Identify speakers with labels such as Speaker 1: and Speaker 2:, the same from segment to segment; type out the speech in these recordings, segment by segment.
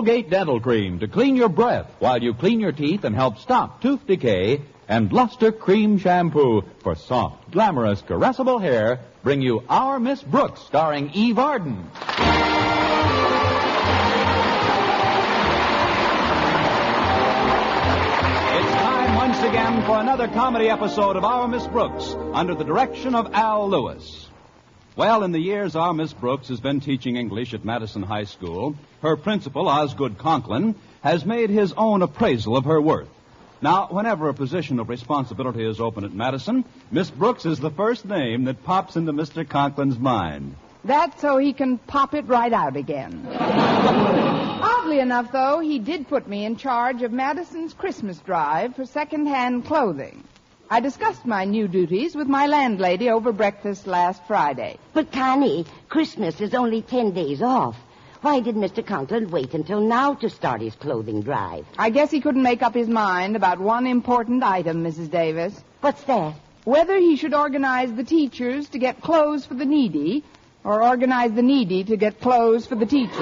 Speaker 1: Colgate Dental Cream to clean your breath while you clean your teeth and help stop tooth decay. And Luster Cream Shampoo for soft, glamorous, caressable hair bring you Our Miss Brooks, starring Eve Arden. It's time once again for another comedy episode of Our Miss Brooks under the direction of Al Lewis. Well, in the years Our Miss Brooks has been teaching English at Madison High School, her principal, Osgood Conklin, has made his own appraisal of her worth. Now, whenever a position of responsibility is open at Madison, Miss Brooks is the first name that pops into Mr. Conklin's mind.
Speaker 2: That's so he can pop it right out again. Oddly enough, though, he did put me in charge of Madison's Christmas drive for second-hand clothing. I discussed my new duties with my landlady over breakfast last Friday.
Speaker 3: But, Connie, Christmas is only 10 days off. Why did Mr. Conklin wait until now to start his clothing drive?
Speaker 2: I guess he couldn't make up his mind about one important item, Mrs. Davis.
Speaker 3: What's that?
Speaker 2: Whether he should organize the teachers to get clothes for the needy or organize the needy to get clothes for the teachers.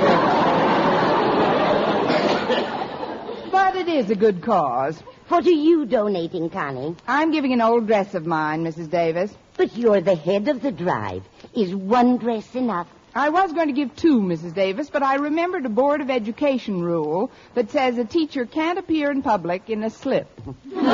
Speaker 2: But it is a good cause.
Speaker 3: What are you donating, Connie?
Speaker 2: I'm giving an old dress of mine, Mrs. Davis.
Speaker 3: But you're the head of the drive. Is one dress enough?
Speaker 2: I was going to give 2, Mrs. Davis, but I remembered a Board of Education rule that says a teacher can't appear in public in a slip.
Speaker 3: Well,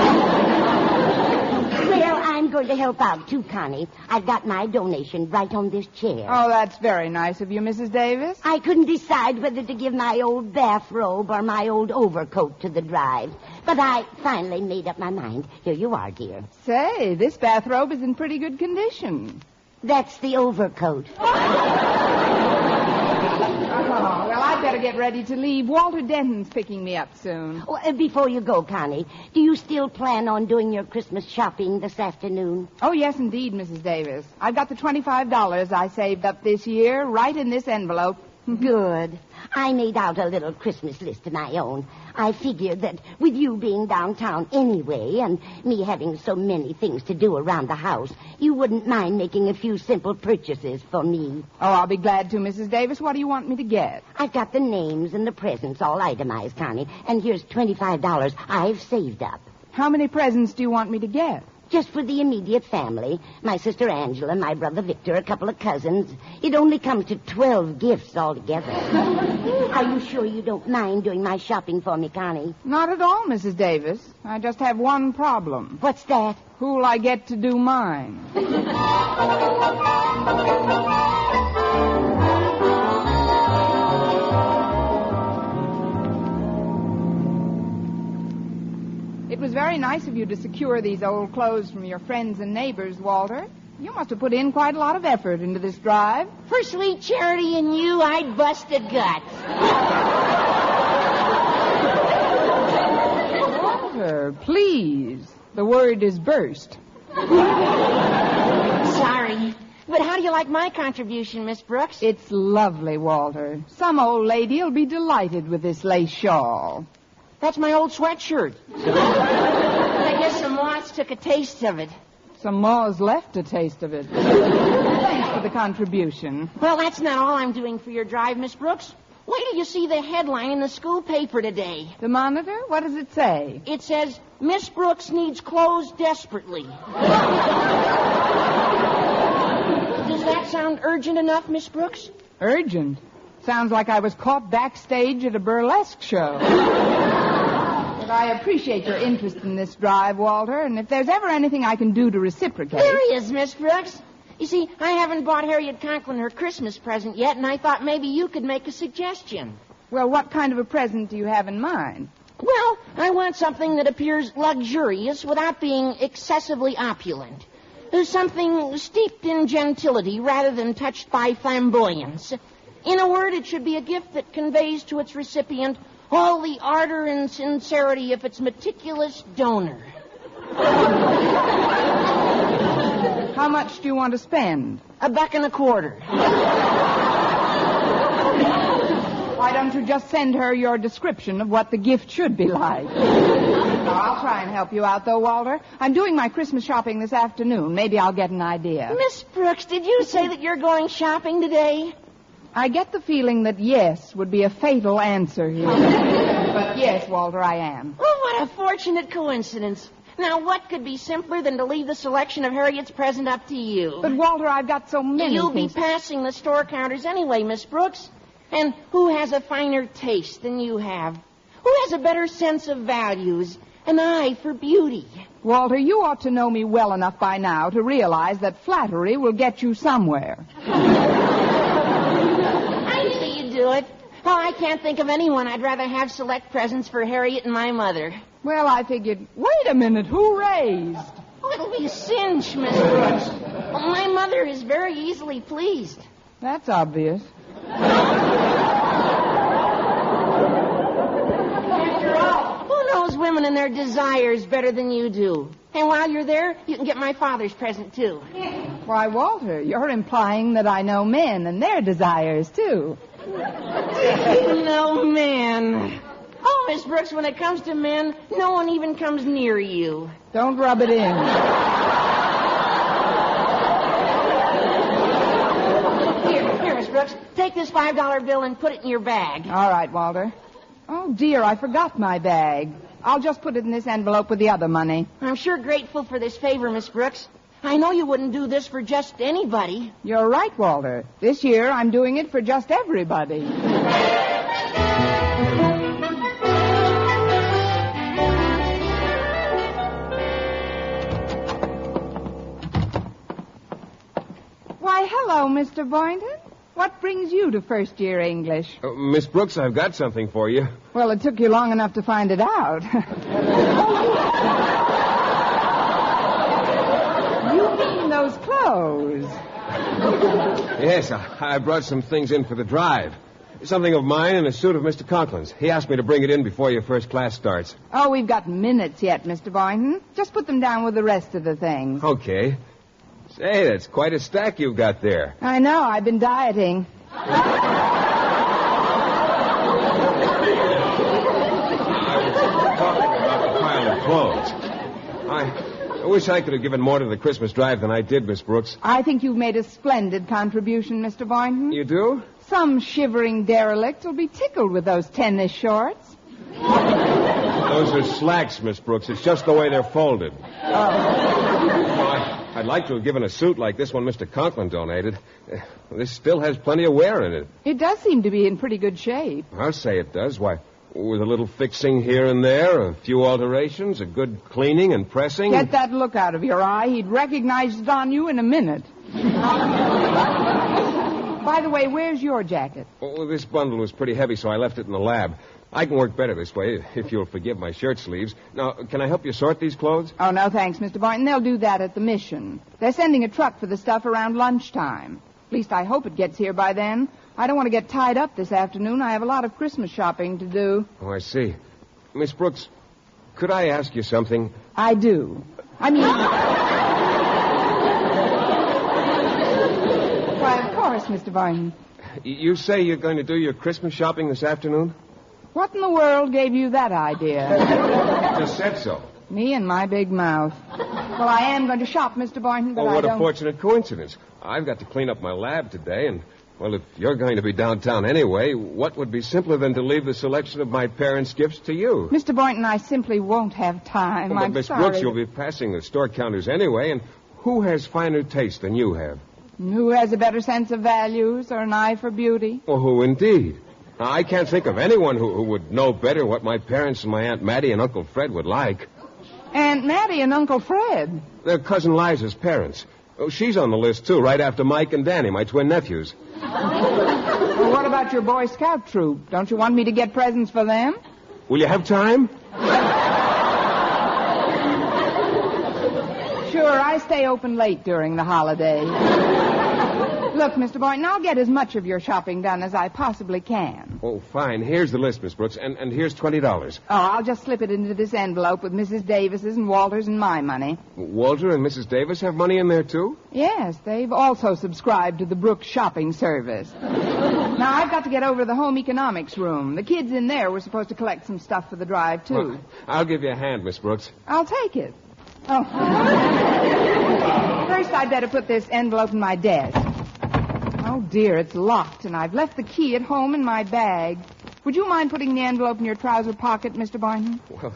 Speaker 3: I'm going to help out, too, Connie. I've got my donation right on this chair.
Speaker 2: Oh, that's very nice of you, Mrs. Davis.
Speaker 3: I couldn't decide whether to give my old bathrobe or my old overcoat to the drive. But I finally made up my mind. Here you are, dear.
Speaker 2: Say, this bathrobe is in pretty good condition.
Speaker 3: That's the overcoat.
Speaker 2: Oh, well, I'd better get ready to leave. Walter Denton's picking me up soon.
Speaker 3: Oh, before you go, Connie, do you still plan on doing your Christmas shopping this afternoon?
Speaker 2: Oh, yes, indeed, Mrs. Davis. I've got the $25 I saved up this year right in this envelope.
Speaker 3: Good. I made out a little Christmas list of my own. I figured that with you being downtown anyway and me having so many things to do around the house, you wouldn't mind making a few simple purchases for me.
Speaker 2: Oh, I'll be glad to, Mrs. Davis. What do you want me to get?
Speaker 3: I've got the names and the presents all itemized, Connie, and here's $25 I've saved up.
Speaker 2: How many presents do you want me to get?
Speaker 3: Just for the immediate family. My sister Angela, my brother Victor, a couple of cousins. It only comes to 12 gifts altogether. Are you sure you don't mind doing my shopping for me, Connie?
Speaker 2: Not at all, Mrs. Davis. I just have one problem.
Speaker 3: What's that?
Speaker 2: Who'll I get to do mine? It was very nice of you to secure these old clothes from your friends and neighbors, Walter. You must have put in quite a lot of effort into this drive.
Speaker 4: For sweet Charity and you, I'd bust a gut.
Speaker 2: Walter, please. The word is burst.
Speaker 4: Sorry. But how do you like my contribution, Miss Brooks?
Speaker 2: It's lovely, Walter. Some old lady'll be delighted with this lace shawl.
Speaker 4: That's my old sweatshirt. I guess some moths took a taste of it.
Speaker 2: Some moths left a taste of it. Thanks for the contribution.
Speaker 4: Well, that's not all I'm doing for your drive, Miss Brooks. Wait till you see the headline in the school paper today.
Speaker 2: The Monitor? What does it say?
Speaker 4: It says, Miss Brooks needs clothes desperately. Does that sound urgent enough, Miss Brooks?
Speaker 2: Urgent? Sounds like I was caught backstage at a burlesque show. But I appreciate your interest in this drive, Walter, and if there's ever anything I can do to reciprocate...
Speaker 4: There he is, Miss Brooks. You see, I haven't bought Harriet Conklin her Christmas present yet, and I thought maybe you could make a suggestion.
Speaker 2: Well, what kind of a present do you have in mind?
Speaker 4: Well, I want something that appears luxurious without being excessively opulent. Something steeped in gentility rather than touched by flamboyance. In a word, it should be a gift that conveys to its recipient all the ardor and sincerity of its meticulous donor.
Speaker 2: How much do you want to spend?
Speaker 4: $1.25.
Speaker 2: Why don't you just send her your description of what the gift should be like? I'll try and help you out, though, Walter. I'm doing my Christmas shopping this afternoon. Maybe I'll get an idea.
Speaker 4: Miss Brooks, did you say that you're going shopping today?
Speaker 2: I get the feeling that yes would be a fatal answer here. But yes, Walter, I am.
Speaker 4: Oh, what a fortunate coincidence. Now, what could be simpler than to leave the selection of Harriet's present up to you?
Speaker 2: But, Walter, I've got so many
Speaker 4: You'll
Speaker 2: things.
Speaker 4: be passing the store counters anyway, Miss Brooks. And who has a finer taste than you have? Who has a better sense of values? An eye for beauty?
Speaker 2: Walter, you ought to know me well enough by now to realize that flattery will get you somewhere.
Speaker 4: I knew you'd do it. Oh, I can't think of anyone I'd rather have select presents for Harriet and my mother.
Speaker 2: Well, I figured, wait a minute, who raised?
Speaker 4: Oh, it'll be a cinch, Miss Brooks. Well, my mother is very easily pleased.
Speaker 2: That's obvious.
Speaker 4: After all, who knows women and their desires better than you do? And while you're there, you can get my father's present, too.
Speaker 2: Why, Walter, you're implying that I know men and their desires, too.
Speaker 4: No men. Oh, Miss Brooks, when it comes to men, no one even comes near you.
Speaker 2: Don't rub it in.
Speaker 4: Here, Miss Brooks, take this $5 bill and put it in your bag.
Speaker 2: All right, Walter. Oh, dear, I forgot my bag. I'll just put it in this envelope with the other money.
Speaker 4: I'm sure grateful for this favor, Miss Brooks. I know you wouldn't do this for just anybody.
Speaker 2: You're right, Walter. This year, I'm doing it for just everybody. Why, hello, Mr. Boynton. What brings you to first-year English?
Speaker 5: Miss Brooks, I've got something for you.
Speaker 2: Well, it took you long enough to find it out. You mean those clothes?
Speaker 5: Yes, I brought some things in for the drive. Something of mine and a suit of Mr. Conklin's. He asked me to bring it in before your first class starts.
Speaker 2: Oh, we've got minutes yet, Mr. Boynton. Just put them down with the rest of the things.
Speaker 5: Okay. Say, that's quite a stack you've got there.
Speaker 2: I know. I've been dieting.
Speaker 5: I was talking about the pile of clothes. I wish I could have given more to the Christmas drive than I did, Miss Brooks.
Speaker 2: I think you've made a splendid contribution, Mr. Boynton.
Speaker 5: You do?
Speaker 2: Some shivering derelict will be tickled with those tennis shorts.
Speaker 5: Those are slacks, Miss Brooks. It's just the way they're folded. I'd like to have given a suit like this one Mr. Conklin donated. This still has plenty of wear in it.
Speaker 2: It does seem to be in pretty good shape.
Speaker 5: I'll say it does. Why, with a little fixing here and there, a few alterations, a good cleaning and pressing.
Speaker 2: Get that look out of your eye. He'd recognize it on you in a minute. By the way, where's your jacket?
Speaker 5: Oh, this bundle was pretty heavy, so I left it in the lab. I can work better this way, if you'll forgive my shirt sleeves. Now, can I help you sort these clothes?
Speaker 2: Oh, no, thanks, Mr. Boynton. They'll do that at the mission. They're sending a truck for the stuff around lunchtime. At least I hope it gets here by then. I don't want to get tied up this afternoon. I have a lot of Christmas shopping to do.
Speaker 5: Oh, I see. Miss Brooks, could I ask you something?
Speaker 2: I do. I mean... Why, of course, Mr. Boynton.
Speaker 5: You say you're going to do your Christmas shopping this afternoon?
Speaker 2: What in the world gave you that idea?
Speaker 5: You just said so.
Speaker 2: Me and my big mouth. Well, I am going to shop, Mr. Boynton, but
Speaker 5: Well,
Speaker 2: I
Speaker 5: what
Speaker 2: don't...
Speaker 5: a fortunate coincidence. I've got to clean up my lab today, and, well, if you're going to be downtown anyway, what would be simpler than to leave the selection of my parents' gifts to you?
Speaker 2: Mr. Boynton, I simply won't have time.
Speaker 5: Well, but
Speaker 2: I'm
Speaker 5: Miss
Speaker 2: sorry.
Speaker 5: Brooks, you'll be passing the store counters anyway, and who has finer taste than you have?
Speaker 2: Who has a better sense of values or an eye for beauty?
Speaker 5: Well, who indeed? Now, I can't think of anyone who would know better what my parents and my Aunt Mattie and Uncle Fred would like.
Speaker 2: Aunt Mattie and Uncle Fred.
Speaker 5: They're Cousin Liza's parents. Oh, she's on the list, too, right after Mike and Danny, my twin nephews.
Speaker 2: Well, what about your Boy Scout troop? Don't you want me to get presents for them?
Speaker 5: Will you have time?
Speaker 2: Sure, I stay open late during the holiday. Look, Mr. Boynton, I'll get as much of your shopping done as I possibly can.
Speaker 5: Oh, fine. Here's the list, Miss Brooks, and here's $20.
Speaker 2: Oh, I'll just slip it into this envelope with Mrs. Davis's and Walter's and my money.
Speaker 5: Walter and Mrs. Davis have money in there, too?
Speaker 2: Yes, they've also subscribed to the Brooks shopping service. Now, I've got to get over to the home economics room. The kids in there were supposed to collect some stuff for the drive, too.
Speaker 5: Well, I'll give you a hand, Miss Brooks.
Speaker 2: I'll take it. Oh. First, I'd better put this envelope in my desk. Oh, dear, it's locked, and I've left the key at home in my bag. Would you mind putting the envelope in your trouser pocket, Mr. Boynton?
Speaker 5: Well,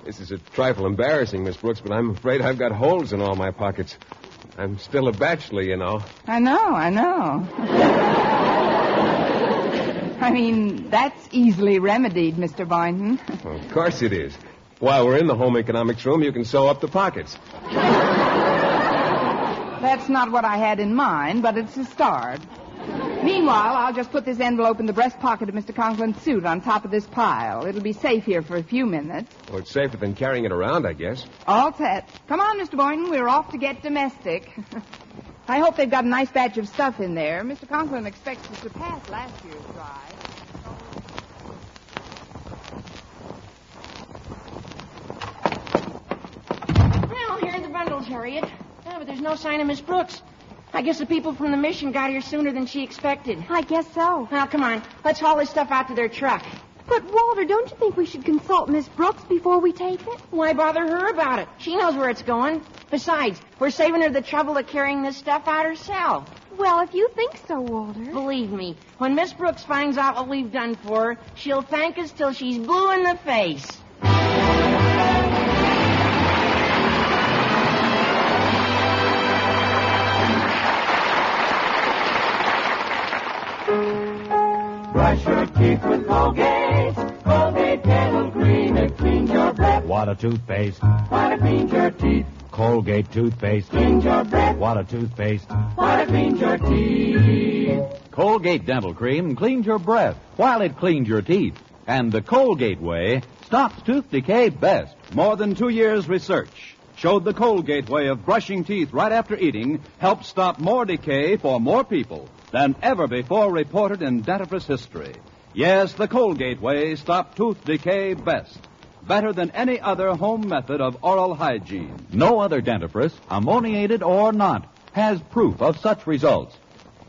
Speaker 5: this is a trifle embarrassing, Miss Brooks, but I'm afraid I've got holes in all my pockets. I'm still a bachelor, you know.
Speaker 2: I know. I mean, that's easily remedied, Mr. Boynton.
Speaker 5: Well, of course it is. While we're in the home economics room, you can sew up the pockets.
Speaker 2: That's not what I had in mind, but it's a start. Meanwhile, I'll just put this envelope in the breast pocket of Mr. Conklin's suit on top of this pile. It'll be safe here for a few minutes.
Speaker 5: Well, it's safer than carrying it around, I guess.
Speaker 2: All set. Come on, Mr. Boynton. We're off to get domestic. I hope they've got a nice batch of stuff in there. Mr. Conklin expects to surpass last year's drive.
Speaker 4: Well, here are the bundles, Harriet. Oh, but there's no sign of Miss Brooks. I guess the people from the mission got here sooner than she expected.
Speaker 6: I guess so.
Speaker 4: Now, come on. Let's haul this stuff out to their truck.
Speaker 6: But, Walter, don't you think we should consult Miss Brooks before we take it?
Speaker 4: Why bother her about it? She knows where it's going. Besides, we're saving her the trouble of carrying this stuff out herself.
Speaker 6: Well, if you think so, Walter.
Speaker 4: Believe me, when Miss Brooks finds out what we've done for her, she'll thank us till she's blue in the face.
Speaker 7: Brush your teeth with Colgate. Colgate Dental Cream. It cleans your breath.
Speaker 8: Water toothpaste.
Speaker 7: Water cleans your teeth.
Speaker 8: Colgate toothpaste.
Speaker 7: Cleans your breath.
Speaker 8: Water toothpaste.
Speaker 7: Water cleans your teeth.
Speaker 9: Colgate Dental Cream cleans your breath while it cleans your teeth. And the Colgate way stops tooth decay best.
Speaker 1: More than 2 years' research showed the Colgate way of brushing teeth right after eating helps stop more decay for more people than ever before reported in dentifrice history. Yes, the Colgate way stopped tooth decay best. Better than any other home method of oral hygiene.
Speaker 9: No other dentifrice, ammoniated or not, has proof of such results.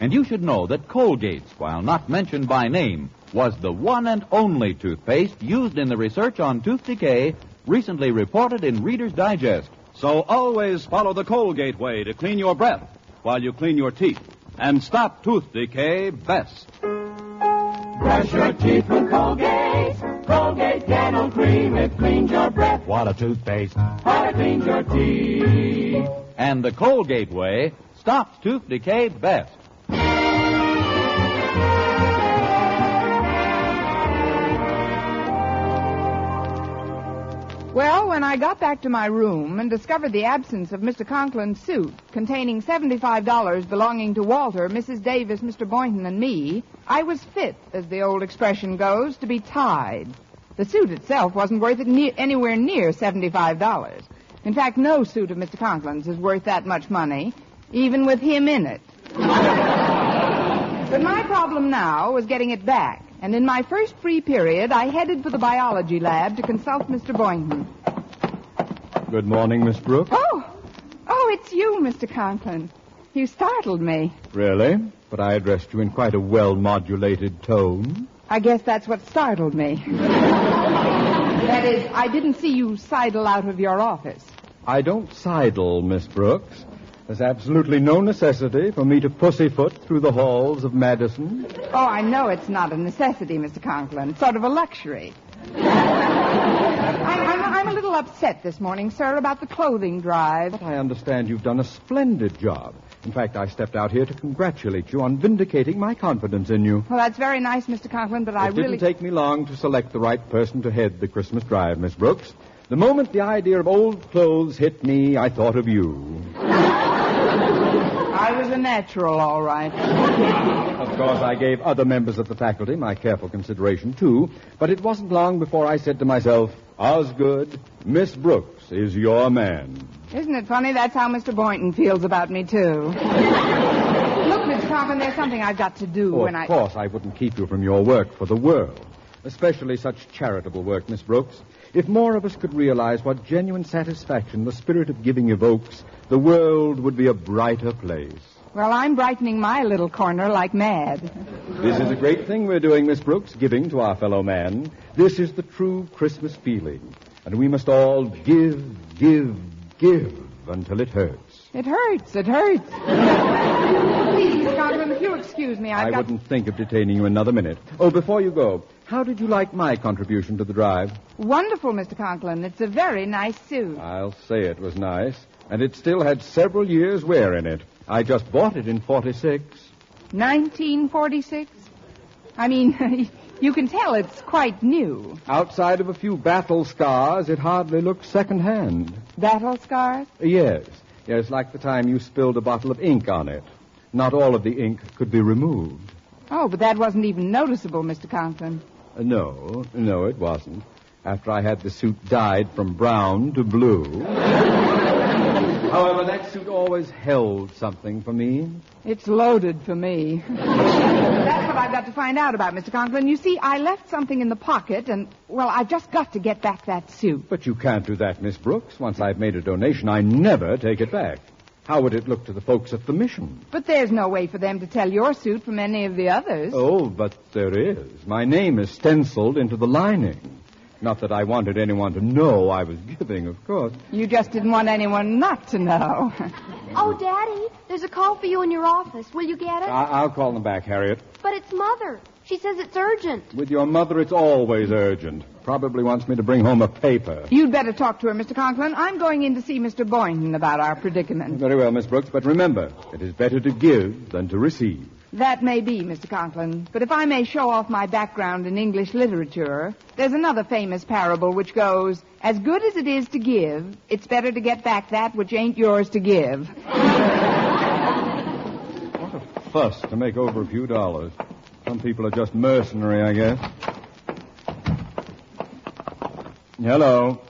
Speaker 9: And you should know that Colgate's, while not mentioned by name, was the one and only toothpaste used in the research on tooth decay recently reported in Reader's Digest.
Speaker 1: So always follow the Colgate way to clean your breath while you clean your teeth and stop tooth decay best.
Speaker 7: Brush your teeth with Colgate. Colgate Dental Cream. It cleans your breath.
Speaker 8: Water toothpaste.
Speaker 7: Water cleans your teeth.
Speaker 9: And the Colgate way stops tooth decay best.
Speaker 2: Well, when I got back to my room and discovered the absence of Mr. Conklin's suit containing $75 belonging to Walter, Mrs. Davis, Mr. Boynton, and me, I was fit, as the old expression goes, to be tied. The suit itself wasn't worth anywhere near $75. In fact, no suit of Mr. Conklin's is worth that much money, even with him in it. But my problem now was getting it back. And in my first free period, I headed for the biology lab to consult Mr. Boynton.
Speaker 8: Good morning, Miss Brooks.
Speaker 2: Oh, it's you, Mr. Conklin. You startled me.
Speaker 8: Really? But I addressed you in quite a well-modulated tone.
Speaker 2: I guess that's what startled me. That is, I didn't see you sidle out of your office.
Speaker 8: I don't sidle, Miss Brooks. There's absolutely no necessity for me to pussyfoot through the halls of Madison.
Speaker 2: Oh, I know it's not a necessity, Mr. Conklin. It's sort of a luxury. I'm a little upset this morning, sir, about the clothing drive.
Speaker 8: But I understand you've done a splendid job. In fact, I stepped out here to congratulate you on vindicating my confidence in you.
Speaker 2: Well, that's very nice, Mr. Conklin, but
Speaker 8: It didn't take me long to select the right person to head the Christmas drive, Miss Brooks. The moment the idea of old clothes hit me, I thought of you.
Speaker 2: I was a natural, all right.
Speaker 8: Of course, I gave other members of the faculty my careful consideration, too. But it wasn't long before I said to myself, Osgood, Miss Brooks is your man.
Speaker 2: Isn't it funny? That's how Mr. Boynton feels about me, too. Look, Mr. Conklin, there's something I've got to do
Speaker 8: Of course, I wouldn't keep you from your work for the world. Especially such charitable work, Miss Brooks. If more of us could realize what genuine satisfaction the spirit of giving evokes, the world would be a brighter place.
Speaker 2: Well, I'm brightening my little corner like mad.
Speaker 8: This is a great thing we're doing, Miss Brooks, giving to our fellow man. This is the true Christmas feeling. And we must all give until it hurts.
Speaker 2: It hurts. Please, Mr. Conklin, if you'll excuse me,
Speaker 8: I wouldn't think of detaining you another minute. Oh, before you go, how did you like my contribution to the drive?
Speaker 2: Wonderful, Mr. Conklin. It's a very nice suit.
Speaker 8: I'll say it was nice. And it still had several years' wear in it. I just bought it in 46.
Speaker 2: 1946? I mean, you can tell it's quite new.
Speaker 8: Outside of a few battle scars, it hardly looks second-hand.
Speaker 2: Battle scars?
Speaker 8: Yes, like the time you spilled a bottle of ink on it. Not all of the ink could be removed.
Speaker 2: Oh, but that wasn't even noticeable, Mr. Conklin.
Speaker 8: No, it wasn't. After I had the suit dyed from brown to blue. However, that suit always held something for me.
Speaker 2: It's loaded for me. That's what I've got to find out about, Mr. Conklin. You see, I left something in the pocket, and, well, I've just got to get back that suit.
Speaker 8: But you can't do that, Miss Brooks. Once I've made a donation, I never take it back. How would it look to the folks at the mission?
Speaker 2: But there's no way for them to tell your suit from any of the others.
Speaker 8: Oh, but there is. My name is stenciled into the lining. Not that I wanted anyone to know I was giving, of course.
Speaker 2: You just didn't want anyone not to know.
Speaker 6: Oh, Daddy, there's a call for you in your office. Will you get it?
Speaker 8: I'll call them back, Harriet.
Speaker 6: But it's Mother. She says it's urgent.
Speaker 8: With your mother, it's always urgent. Probably wants me to bring home a paper.
Speaker 2: You'd better talk to her, Mr. Conklin. I'm going in to see Mr. Boynton about our predicament.
Speaker 8: Very well, Miss Brooks, but remember, it is better to give than to receive.
Speaker 2: That may be, Mr. Conklin. But if I may show off my background in English literature, there's another famous parable which goes, as good as it is to give, it's better to get back that which ain't yours to give.
Speaker 8: What a fuss to make over a few dollars. Some people are just mercenary, I guess. Hello.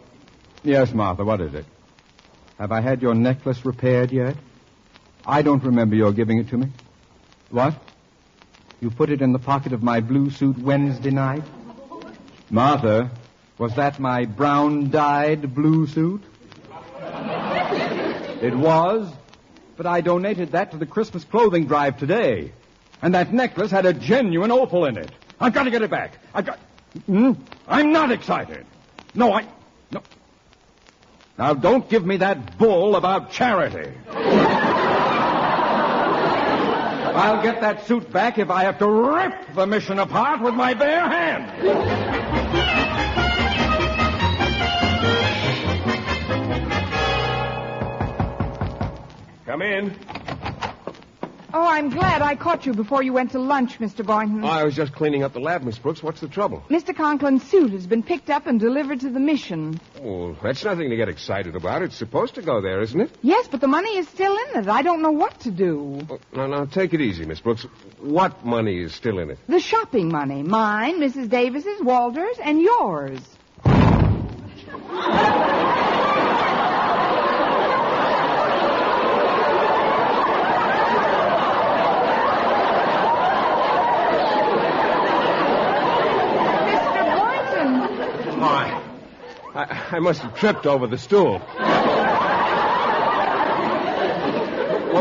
Speaker 8: Yes, Martha, what is it? Have I had your necklace repaired yet? I don't remember your giving it to me. What? You put it in the pocket of my blue suit Wednesday night? Martha, was that my brown-dyed blue suit? It was, but I donated that to the Christmas clothing drive today. And that necklace had a genuine opal in it. I've got to get it back. I'm not excited. No. Now, don't give me that bull about charity. I'll get that suit back if I have to rip the mission apart with my bare hands.
Speaker 5: Come in.
Speaker 2: Oh, I'm glad I caught you before you went to lunch, Mr. Boynton.
Speaker 5: I was just cleaning up the lab, Miss Brooks. What's the trouble?
Speaker 2: Mr. Conklin's suit has been picked up and delivered to the mission.
Speaker 5: Oh, that's nothing to get excited about. It's supposed to go there, isn't it?
Speaker 2: Yes, but the money is still in it. I don't know what to do.
Speaker 5: Oh, now, take it easy, Miss Brooks. What money is still in it?
Speaker 2: The shopping money. Mine, Mrs. Davis's, Walter's, and yours.
Speaker 5: I must have tripped over the stool.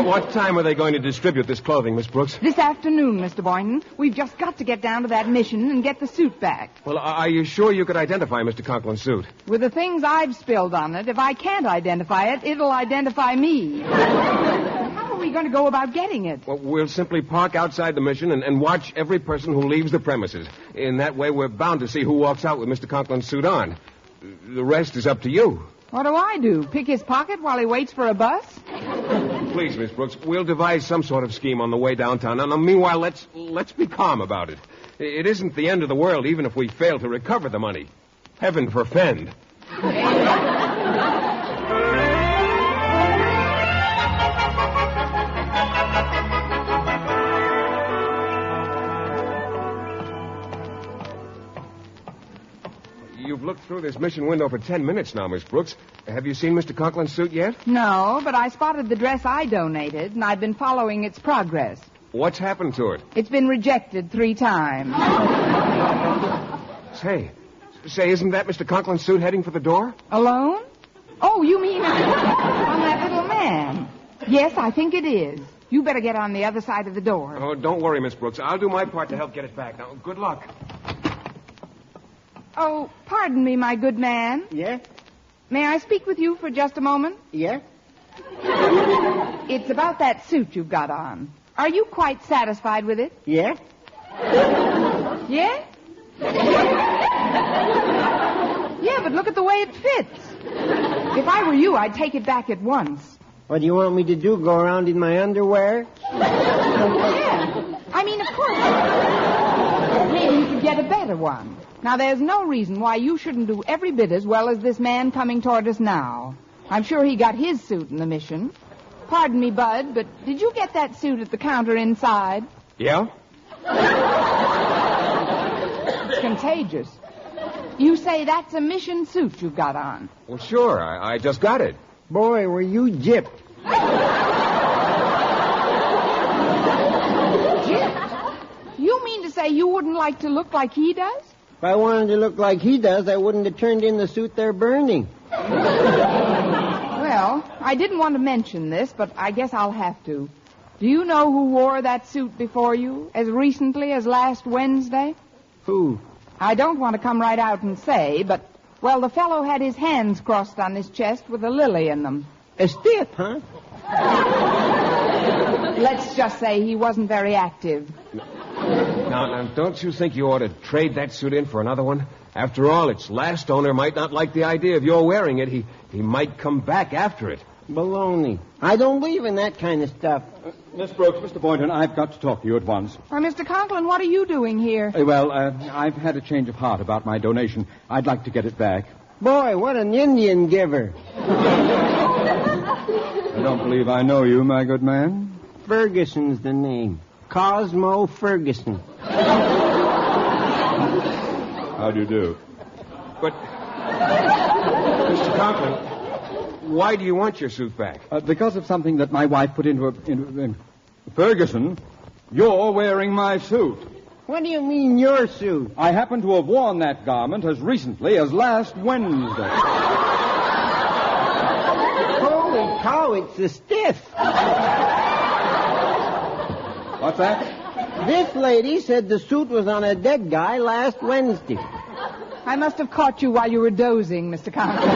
Speaker 5: What time are they going to distribute this clothing, Miss Brooks?
Speaker 2: This afternoon, Mr. Boynton. We've just got to get down to that mission and get the suit back.
Speaker 5: Well, are you sure you could identify Mr. Conklin's suit?
Speaker 2: With the things I've spilled on it, if I can't identify it, it'll identify me. How are we going to go about getting it?
Speaker 5: Well, we'll simply park outside the mission and watch every person who leaves the premises. In that way, we're bound to see who walks out with Mr. Conklin's suit on. The rest is up to you.
Speaker 2: What do I do? Pick his pocket while he waits for a bus?
Speaker 5: Please, Miss Brooks, we'll devise some sort of scheme on the way downtown. Now, meanwhile, let's be calm about it. It isn't the end of the world, even if we fail to recover the money. Heaven forfend. You've looked through this mission window for 10 minutes now, Miss Brooks. Have you seen Mr. Conklin's suit yet?
Speaker 2: No, but I spotted the dress I donated, and I've been following its progress.
Speaker 5: What's happened to it?
Speaker 2: It's been rejected 3 times.
Speaker 5: Say, isn't that Mr. Conklin's suit heading for the door?
Speaker 2: Alone? Oh, you mean on that little man? Yes, I think it is. You better get on the other side of the door.
Speaker 5: Oh, don't worry, Miss Brooks. I'll do my part to help get it back. Now, good luck.
Speaker 2: Oh, pardon me, my good man.
Speaker 10: Yes?
Speaker 2: May I speak with you for just a moment?
Speaker 10: Yes?
Speaker 2: It's about that suit you've got on. Are you quite satisfied with it?
Speaker 10: Yeah?
Speaker 2: Yeah? Yeah, but look at the way it fits. If I were you, I'd take it back at once.
Speaker 10: What do you want me to do, go around in my underwear?
Speaker 2: Yeah. I mean, of course. Maybe you could get a better one. Now, there's no reason why you shouldn't do every bit as well as this man coming toward us now. I'm sure he got his suit in the mission. Pardon me, Bud, but did you get that suit at the counter inside?
Speaker 5: Yeah?
Speaker 2: It's contagious. You say that's a mission suit you've got on.
Speaker 5: Well, sure. I just got it.
Speaker 10: Boy, were you gypped.
Speaker 2: You mean to say you wouldn't like to look like he does?
Speaker 10: If I wanted to look like he does, I wouldn't have turned in the suit they're burning.
Speaker 2: Well, I didn't want to mention this, but I guess I'll have to. Do you know who wore that suit before you as recently as last Wednesday?
Speaker 10: Who?
Speaker 2: I don't want to come right out and say, but, well, the fellow had his hands crossed on his chest with a lily in them.
Speaker 10: A stiff, huh?
Speaker 2: Let's just say he wasn't very active.
Speaker 5: Now, don't you think you ought to trade that suit in for another one? After all, its last owner might not like the idea of your wearing it. He might come back after it.
Speaker 10: Baloney. I don't believe in that kind of stuff.
Speaker 8: Miss Brooks, Mr. Boynton, I've got to talk to you at once.
Speaker 2: Why, Mr. Conklin, what are you doing here?
Speaker 8: I've had a change of heart about my donation. I'd like to get it back.
Speaker 10: Boy, what an Indian giver.
Speaker 8: I don't believe I know you, my good man.
Speaker 10: Ferguson's the name. Cosmo Ferguson.
Speaker 8: How do you do?
Speaker 5: But, Mr. Conklin, why do you want your suit back?
Speaker 8: Because of something that my wife put into Ferguson, you're wearing my suit.
Speaker 10: What do you mean, your suit?
Speaker 8: I happen to have worn that garment as recently as last Wednesday.
Speaker 10: Holy cow, it's a stiff.
Speaker 8: What's that?
Speaker 10: This lady said the suit was on a dead guy last Wednesday.
Speaker 2: I must have caught you while you were dozing, Mr. Conklin.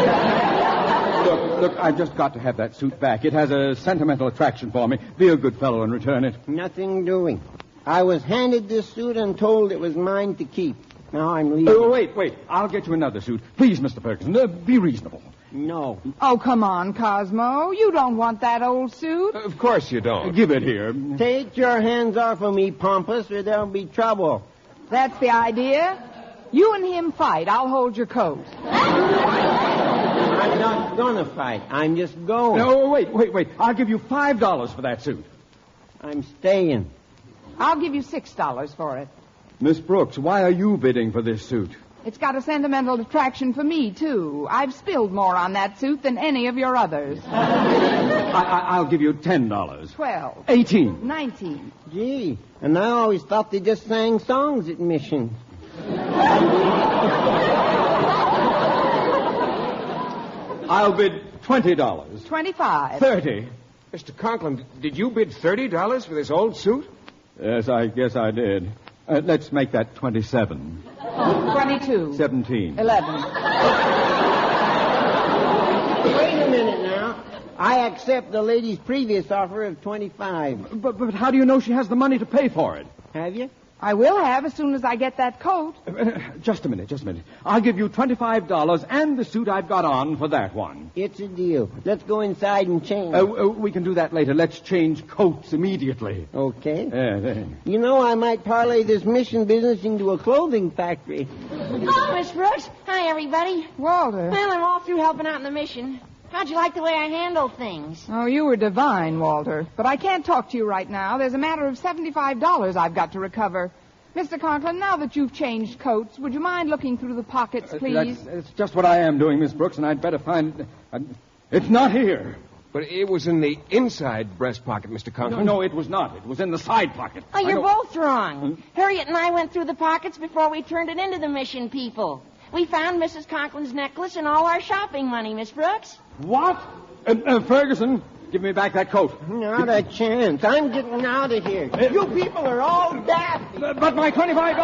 Speaker 8: Look, I've just got to have that suit back. It has a sentimental attraction for me. Be a good fellow and return it.
Speaker 10: Nothing doing. I was handed this suit and told it was mine to keep. Now I'm leaving.
Speaker 8: Wait. I'll get you another suit. Please, Mr. Ferguson, be reasonable.
Speaker 10: No.
Speaker 2: Oh, come on, Cosmo. You don't want that old suit.
Speaker 5: Of course you don't.
Speaker 8: Give it here.
Speaker 10: Take your hands off of me, Pompous, or there'll be trouble.
Speaker 2: That's the idea. You and him fight. I'll hold your coat.
Speaker 10: I'm not gonna fight. I'm just going.
Speaker 8: No, wait. I'll give you $5 for that suit.
Speaker 10: I'm staying.
Speaker 2: I'll give you $6 for it.
Speaker 8: Miss Brooks, why are you bidding for this suit?
Speaker 2: It's got a sentimental attraction for me, too. I've spilled more on that suit than any of your others.
Speaker 8: I'll give you $10.
Speaker 2: 12.
Speaker 8: 18.
Speaker 2: 19.
Speaker 10: Gee, and I always thought they just sang songs at missions.
Speaker 8: I'll bid $20.
Speaker 2: 25.
Speaker 8: 30.
Speaker 5: Mr. Conklin, did you bid $30 for this old suit?
Speaker 8: Yes, I guess I did. Let's make that 27.
Speaker 2: 22.
Speaker 8: 17.
Speaker 2: 11.
Speaker 10: Wait a minute now. I accept the lady's previous offer of 25.
Speaker 8: But how do you know she has the money to pay for it?
Speaker 10: Have you?
Speaker 2: I will have as soon as I get that coat.
Speaker 8: Just a minute. I'll give you $25 and the suit I've got on for that one.
Speaker 10: It's a deal. Let's go inside and change.
Speaker 8: We can do that later. Let's change coats immediately.
Speaker 10: Okay.
Speaker 8: Then.
Speaker 10: You know, I might parlay this mission business into a clothing factory.
Speaker 4: Oh, Miss Brooks. Hi, everybody.
Speaker 2: Walter.
Speaker 4: Well, I'm all through helping out in the mission. How'd you like the way I handle things?
Speaker 2: Oh, you were divine, Walter. But I can't talk to you right now. There's a matter of $75 I've got to recover. Mr. Conklin, now that you've changed coats, would you mind looking through the pockets, please?
Speaker 8: That's just what I am doing, Miss Brooks, and I'd better find... It's not here.
Speaker 5: But it was in the inside breast pocket, Mr. Conklin.
Speaker 8: No, it was not. It was in the side pocket.
Speaker 4: Oh, you're both wrong. Harriet and I went through the pockets before we turned it into the mission people. We found Mrs. Conklin's necklace and all our shopping money, Miss Brooks.
Speaker 8: What? Ferguson, give me back that coat.
Speaker 10: Not a chance. I'm getting out of here. You people are all daft.
Speaker 8: But my $25.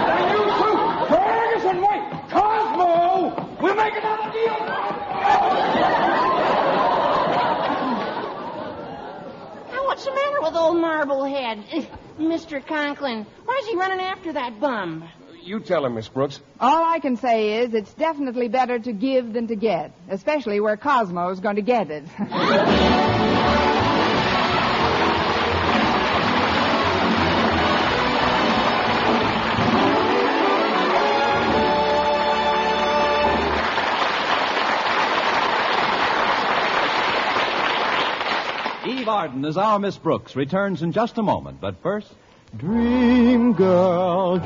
Speaker 8: And you too. Ferguson, wait. Cosmo, we'll make another deal.
Speaker 4: Marblehead. Mr. Conklin, why's he running after that bum?
Speaker 5: You tell him, Miss Brooks.
Speaker 2: All I can say is it's definitely better to give than to get, especially where Cosmo's going to get it.
Speaker 1: Eve Arden as our Miss Brooks returns in just a moment, but first...
Speaker 7: Dream girl,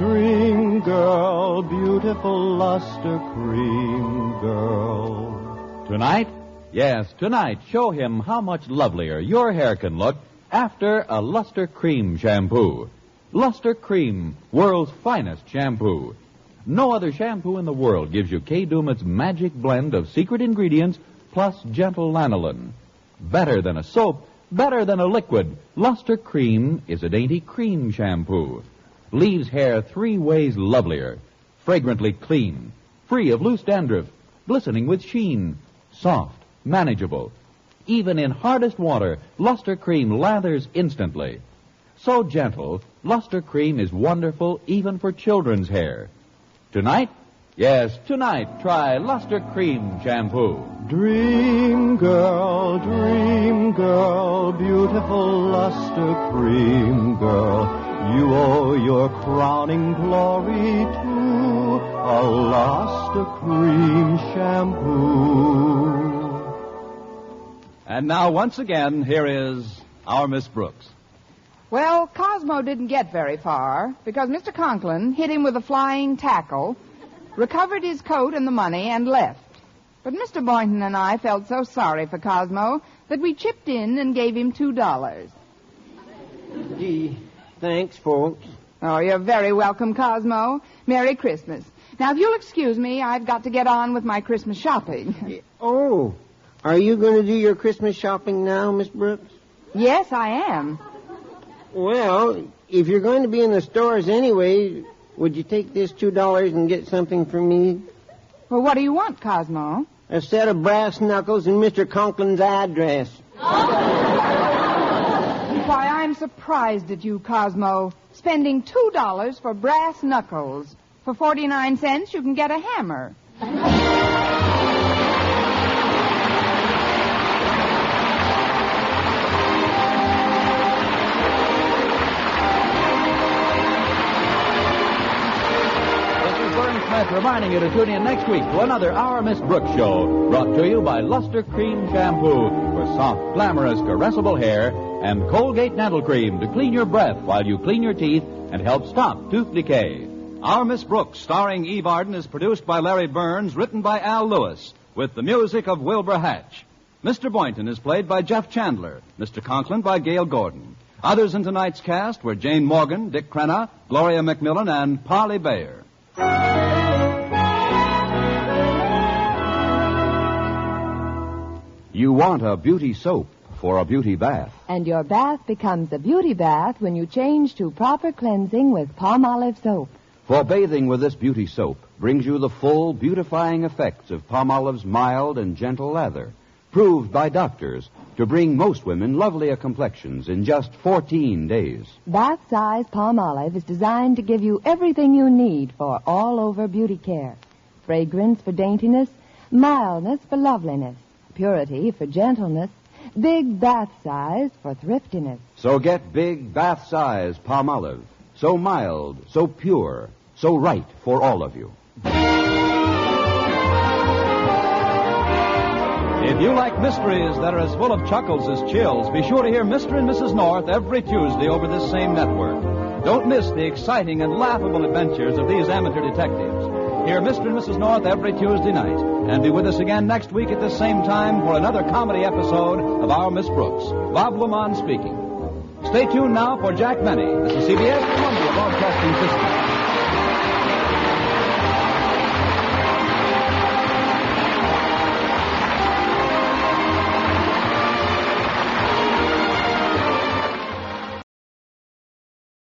Speaker 7: beautiful luster cream girl.
Speaker 9: Tonight? Yes, tonight, show him how much lovelier your hair can look after a Luster Cream shampoo. Luster Cream, world's finest shampoo. No other shampoo in the world gives you Kay Daumit's magic blend of secret ingredients plus gentle lanolin. Better than a soap, better than a liquid, Luster Cream is a dainty cream shampoo. Leaves hair 3 ways lovelier. Fragrantly clean, free of loose dandruff, glistening with sheen, soft, manageable. Even in hardest water, Luster Cream lathers instantly. So gentle, Luster Cream is wonderful even for children's hair. Tonight? Yes, tonight, try Luster Cream shampoo.
Speaker 7: Dream girl, beautiful luster cream girl. You owe your crowning glory to a luster cream shampoo.
Speaker 1: And now, once again, here is our Miss Brooks.
Speaker 2: Well, Cosmo didn't get very far because Mr. Conklin hit him with a flying tackle, recovered his coat and the money, and left. But Mr. Boynton and I felt so sorry for Cosmo that we chipped in and gave him $2.
Speaker 10: Gee, thanks, folks.
Speaker 2: Oh, you're very welcome, Cosmo. Merry Christmas. Now, if you'll excuse me, I've got to get on with my Christmas shopping.
Speaker 10: Oh, are you going to do your Christmas shopping now, Miss Brooks?
Speaker 2: Yes, I am.
Speaker 10: Well, if you're going to be in the stores anyway, would you take this $2 and get something for me?
Speaker 2: Well, what do you want, Cosmo?
Speaker 10: A set of brass knuckles and Mr. Conklin's address.
Speaker 2: Why, I'm surprised at you, Cosmo. Spending $2 for brass knuckles. For 49 cents, you can get a hammer.
Speaker 9: Reminding you to tune in next week to another Our Miss Brooks show, brought to you by Luster Cream Shampoo for soft, glamorous, caressable hair, and Colgate Dental Cream to clean your breath while you clean your teeth and help stop tooth decay.
Speaker 1: Our Miss Brooks, starring Eve Arden, is produced by Larry Burns, written by Al Lewis, with the music of Wilbur Hatch. Mr. Boynton is played by Jeff Chandler, Mr. Conklin by Gail Gordon. Others in tonight's cast were Jane Morgan, Dick Crenna, Gloria McMillan, and Polly Bayer.
Speaker 8: You want a beauty soap for a beauty bath.
Speaker 11: And your bath becomes a beauty bath when you change to proper cleansing with Palmolive soap.
Speaker 8: For bathing with this beauty soap brings you the full beautifying effects of Palmolive's mild and gentle lather, proved by doctors to bring most women lovelier complexions in just 14 days.
Speaker 11: Bath-size Palmolive is designed to give you everything you need for all-over beauty care. Fragrance for daintiness, mildness for loveliness, purity for gentleness, big bath size for thriftiness.
Speaker 8: So get big bath size Palmolive. So mild, so pure, so right for all of you.
Speaker 1: If you like mysteries that are as full of chuckles as chills, be sure to hear Mr. and Mrs. North every Tuesday over this same network. Don't miss the exciting and laughable adventures of these amateur detectives. Hear Mr. and Mrs. North every Tuesday night. And be with us again next week at this same time for another comedy episode of Our Miss Brooks. Bob Lamont speaking. Stay tuned now for Jack Benny. This is CBS Columbia Broadcasting System.